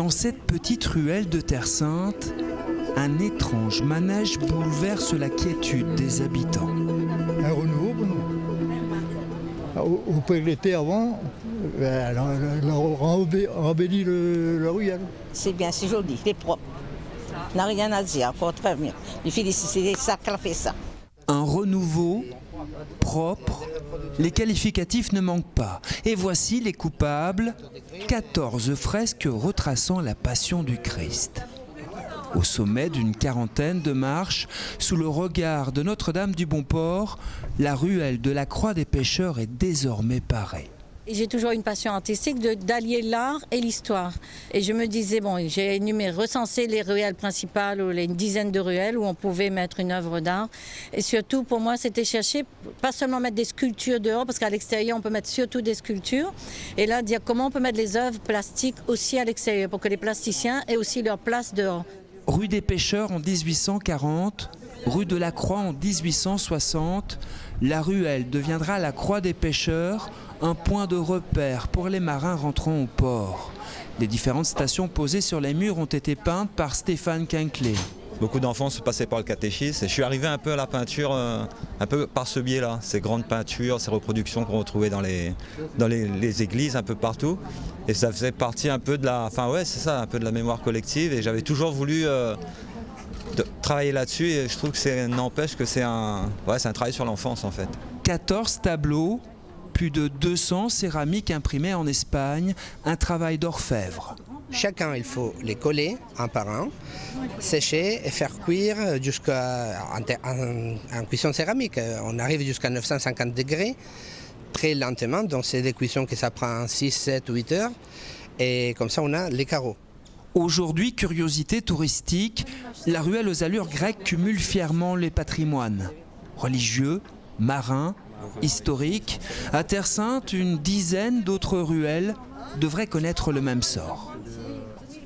Dans cette petite ruelle de Terre Sainte, un étrange manège bouleverse la quiétude des habitants. Un renouveau pour nous. Au point de l'été avant, elle a embelli la ruelle. C'est bien, c'est joli, c'est propre. On n'a rien à dire, faut très bien. Les filles, c'est ça qu'elle a fait ça. Un renouveau propre, les qualificatifs ne manquent pas. Et voici les coupables, 14 fresques retraçant la passion du Christ. Au sommet d'une quarantaine de marches, sous le regard de Notre-Dame du Bon-Port, la ruelle de la Croix des Pêcheurs est désormais parée. J'ai toujours une passion artistique d'allier l'art et l'histoire. Et je me disais, bon, j'ai recensé les ruelles principales, ou les dizaines de ruelles où on pouvait mettre une œuvre d'art. Et surtout, pour moi, c'était chercher, pas seulement mettre des sculptures dehors, parce qu'à l'extérieur, on peut mettre surtout des sculptures. Et là, dire comment on peut mettre les œuvres plastiques aussi à l'extérieur, pour que les plasticiens aient aussi leur place dehors. Rue des Pêcheurs en 1840, rue de la Croix en 1860, la ruelle deviendra la Croix des Pêcheurs, un point de repère pour les marins rentrant au port. Les différentes stations posées sur les murs ont été peintes par Stéphane Quinquelet. Beaucoup d'enfants se passaient par le catéchisme et je suis arrivé un peu à la peinture, un peu par ce biais-là. Ces grandes peintures, ces reproductions qu'on retrouvait dans les églises un peu partout. Et ça faisait partie un peu de la, un peu de la mémoire collective. Et j'avais toujours voulu travailler là-dessus et je trouve que n'empêche que c'est un travail sur l'enfance en fait. 14 tableaux, plus de 200 céramiques imprimées en Espagne, un travail d'orfèvre. Chacun, il faut les coller un par un, sécher et faire cuire en cuisson céramique. On arrive jusqu'à 950 degrés, très lentement, donc c'est des cuissons que ça prend 6, 7, 8 heures, et comme ça on a les carreaux. Aujourd'hui, curiosité touristique, la ruelle aux allures grecques cumule fièrement les patrimoines religieux, marins, historiques. À Terre Sainte, une dizaine d'autres ruelles devraient connaître le même sort.